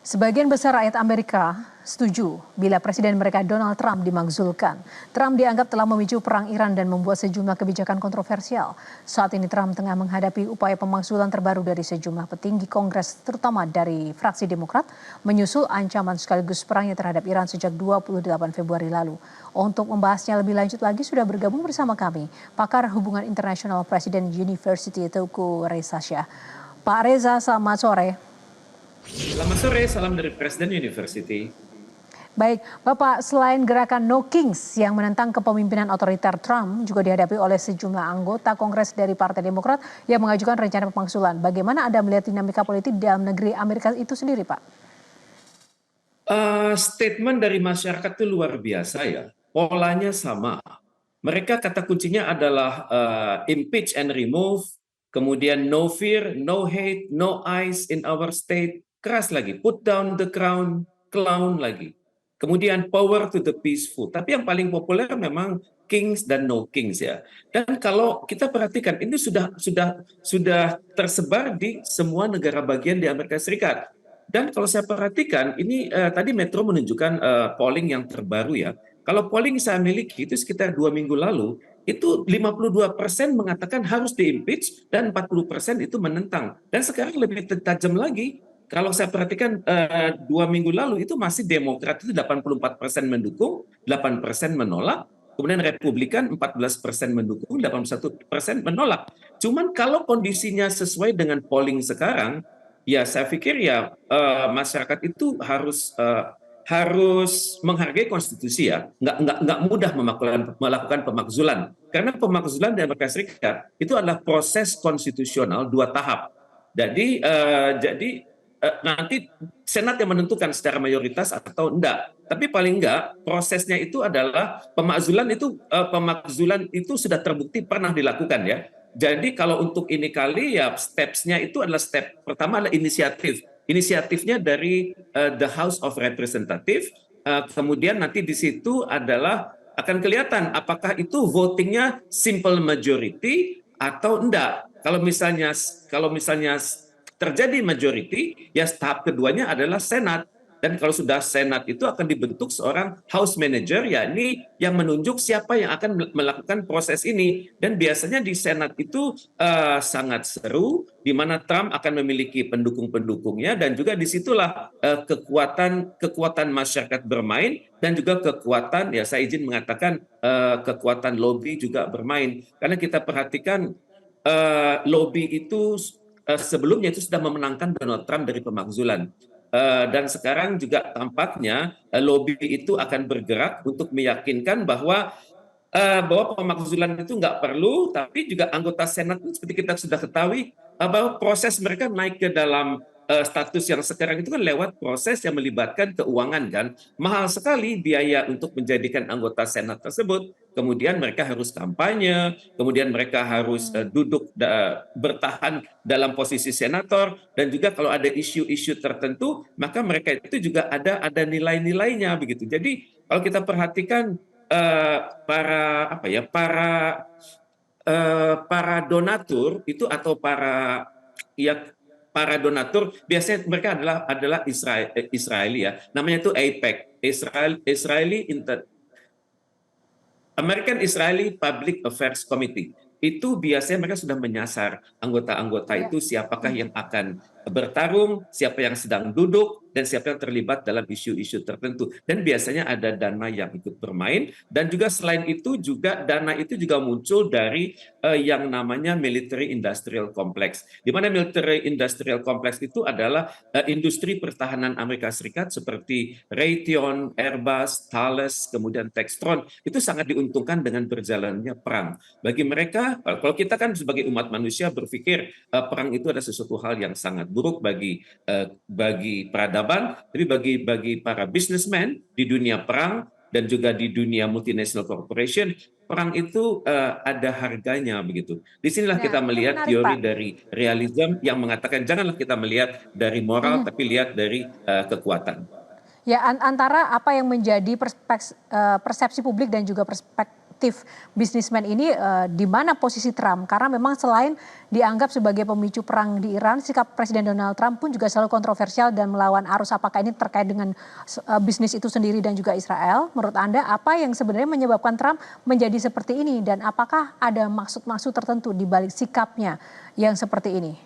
Sebagian besar rakyat Amerika setuju bila presiden mereka Donald Trump dimakzulkan. Trump dianggap telah memicu perang Iran dan membuat sejumlah kebijakan kontroversial. Saat ini Trump tengah menghadapi upaya pemakzulan terbaru dari sejumlah petinggi Kongres, terutama dari fraksi Demokrat, menyusul ancaman sekaligus perangnya terhadap Iran sejak 28 Februari lalu. Untuk membahasnya lebih lanjut lagi sudah bergabung bersama kami pakar hubungan internasional Presiden University Teuku Reza Shah. Pak Reza, selamat sore. Selamat sore, salam dari Presiden University. Baik, Bapak, selain gerakan No Kings yang menentang kepemimpinan otoriter Trump juga dihadapi oleh sejumlah anggota Kongres dari Partai Demokrat yang mengajukan rencana pemakzulan. Bagaimana Anda melihat dinamika politik di dalam negeri Amerika itu sendiri, Pak? Statement dari masyarakat itu luar biasa ya, polanya sama. Mereka kata kuncinya adalah impeach and remove, kemudian no fear, no hate, no ICE in our state, keras lagi, put down the crown, clown lagi. Kemudian power to the peaceful. Tapi yang paling populer memang kings dan no kings ya. Dan kalau kita perhatikan ini sudah tersebar di semua negara bagian di Amerika Serikat. Dan kalau saya perhatikan ini tadi Metro menunjukkan polling yang terbaru ya. Kalau polling saya miliki itu sekitar 2 minggu lalu, itu 52% mengatakan harus di-impeach dan 40% itu menentang. Dan sekarang lebih tajam lagi, kalau saya perhatikan 2 minggu lalu itu masih Demokrat itu 84% mendukung, 8% menolak, kemudian Republikan 14% mendukung, 81% menolak. Cuman kalau kondisinya sesuai dengan polling sekarang, ya saya pikir ya masyarakat itu harus menghargai konstitusi ya, nggak mudah melakukan pemakzulan, karena pemakzulan di Amerika Serikat itu adalah proses konstitusional 2 tahap. Jadi nanti Senat yang menentukan secara mayoritas atau enggak. Tapi paling enggak prosesnya itu adalah pemakzulan itu sudah terbukti pernah dilakukan ya. Jadi kalau untuk ini kali ya steps-nya itu adalah step pertama adalah inisiatif. Inisiatifnya dari the House of Representatives. Kemudian nanti di situ adalah akan kelihatan apakah itu votingnya simple majority atau enggak. Kalau misalnya terjadi majority, ya tahap keduanya adalah Senat. Dan kalau sudah Senat itu akan dibentuk seorang House Manager, yakni yang menunjuk siapa yang akan melakukan proses ini. Dan biasanya di Senat itu sangat seru, di mana Trump akan memiliki pendukung-pendukungnya, dan juga disitulah kekuatan masyarakat bermain, dan juga kekuatan, ya saya izin mengatakan kekuatan lobby juga bermain. Karena kita perhatikan lobby itu sebelumnya itu sudah memenangkan Donald Trump dari pemakzulan. Dan sekarang juga tampaknya lobby itu akan bergerak untuk meyakinkan bahwa pemakzulan itu nggak perlu, tapi juga anggota Senat itu seperti kita sudah ketahui bahwa proses mereka naik ke dalam status yang sekarang itu kan lewat proses yang melibatkan keuangan kan. Mahal sekali biaya untuk menjadikan anggota Senat tersebut. Kemudian mereka harus kampanye, kemudian mereka harus duduk bertahan dalam posisi senator, dan juga kalau ada isu-isu tertentu, maka mereka itu juga ada nilai-nilainya begitu. Jadi kalau kita perhatikan para donatur itu atau para donatur biasanya mereka adalah Israeli ya, namanya itu AIPAC, American Israeli Public Affairs Committee. Itu biasanya mereka sudah menyasar anggota-anggota itu siapakah yang akan bertarung, siapa yang sedang duduk, dan siapa yang terlibat dalam isu-isu tertentu. Dan biasanya ada dana yang ikut bermain, dan juga selain itu juga dana itu juga muncul dari yang namanya military industrial complex. Di mana military industrial complex itu adalah industri pertahanan Amerika Serikat seperti Raytheon, Airbus, Thales, kemudian Textron. Itu sangat diuntungkan dengan berjalannya perang. Bagi mereka, kalau kita kan sebagai umat manusia berpikir perang itu adalah sesuatu hal yang sangat buruk bagi peradaban, tapi bagi para businessman di dunia perang dan juga di dunia multinational corporation, perang itu ada harganya begitu. Disinilah kita melihat menarik, teori Pak. dari realism yang mengatakan janganlah kita melihat dari moral, tapi lihat dari kekuatan. Ya, antara apa yang menjadi persepsi publik dan juga aktif bisnismen ini di mana posisi Trump? Karena memang selain dianggap sebagai pemicu perang di Iran, sikap Presiden Donald Trump pun juga selalu kontroversial dan melawan arus. Apakah ini terkait dengan bisnis itu sendiri dan juga Israel? Menurut Anda apa yang sebenarnya menyebabkan Trump menjadi seperti ini dan apakah ada maksud-maksud tertentu di balik sikapnya yang seperti ini?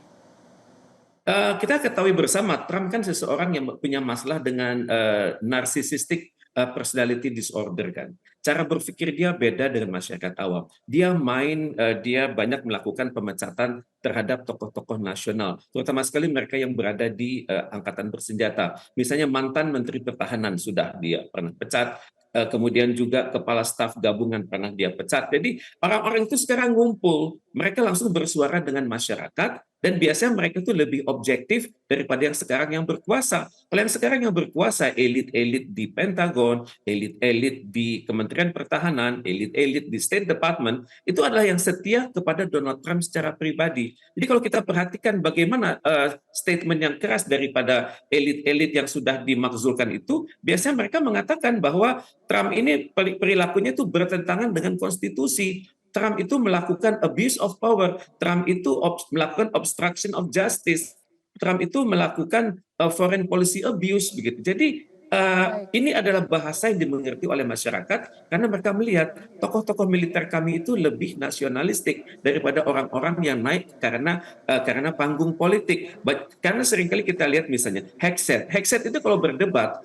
Kita ketahui bersama Trump kan seseorang yang punya masalah dengan narcissistic personality disorder kan. Cara berpikir dia beda dengan masyarakat awam. Dia banyak melakukan pemecatan terhadap tokoh-tokoh nasional, terutama sekali mereka yang berada di angkatan bersenjata. Misalnya mantan Menteri Pertahanan sudah dia pernah pecat, kemudian juga kepala staf gabungan pernah dia pecat. Jadi orang-orang itu sekarang ngumpul, mereka langsung bersuara dengan masyarakat, dan biasanya mereka itu lebih objektif daripada yang sekarang yang berkuasa. Kalau yang sekarang yang berkuasa, elit-elit di Pentagon, elit-elit di Kementerian Pertahanan, elit-elit di State Department, itu adalah yang setia kepada Donald Trump secara pribadi. Jadi kalau kita perhatikan bagaimana statement yang keras daripada elit-elit yang sudah dimakzulkan itu, biasanya mereka mengatakan bahwa Trump ini perilakunya itu bertentangan dengan konstitusi. Trump itu melakukan abuse of power, Trump itu melakukan obstruction of justice, Trump itu melakukan foreign policy abuse begitu. Jadi ini adalah bahasa yang dimengerti oleh masyarakat karena mereka melihat tokoh-tokoh militer kami itu lebih nasionalistik daripada orang-orang yang naik karena panggung politik. Karena seringkali kita lihat misalnya Hegseth itu kalau berdebat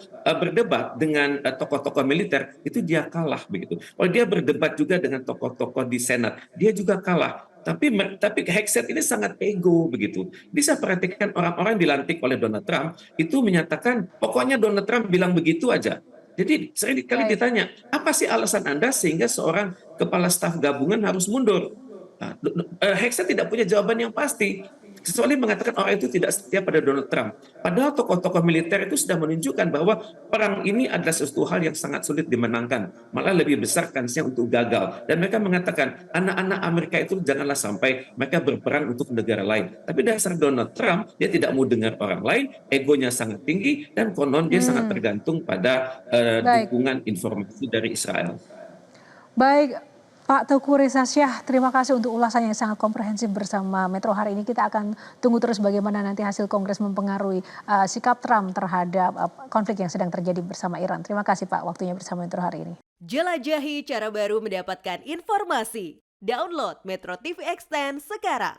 dengan tokoh-tokoh militer itu dia kalah begitu. Kalau dia berdebat juga dengan tokoh-tokoh di Senat, dia juga kalah. Tapi Hegseth ini sangat ego begitu. Bisa perhatikan orang-orang dilantik oleh Donald Trump itu menyatakan pokoknya Donald Trump bilang begitu aja. Jadi sering kali ditanya, apa sih alasan Anda sehingga seorang kepala staf gabungan harus mundur? Nah, Hegseth tidak punya jawaban yang pasti. Kecuali mengatakan orang itu tidak setia pada Donald Trump. Padahal tokoh-tokoh militer itu sudah menunjukkan bahwa perang ini adalah sesuatu hal yang sangat sulit dimenangkan. Malah lebih besar kansnya untuk gagal. Dan mereka mengatakan anak-anak Amerika itu janganlah sampai mereka berperang untuk negara lain. Tapi dasar Donald Trump, dia tidak mau dengar orang lain, egonya sangat tinggi, dan konon dia sangat tergantung pada dukungan informasi dari Israel. Baik, Pak Teuku Reza Syah, terima kasih untuk ulasan yang sangat komprehensif bersama Metro hari ini. Kita akan tunggu terus bagaimana nanti hasil Kongres mempengaruhi sikap Trump terhadap konflik yang sedang terjadi bersama Iran. Terima kasih Pak waktunya bersama Metro hari ini. Jelajahi cara baru mendapatkan informasi. Download Metro TV Extend sekarang.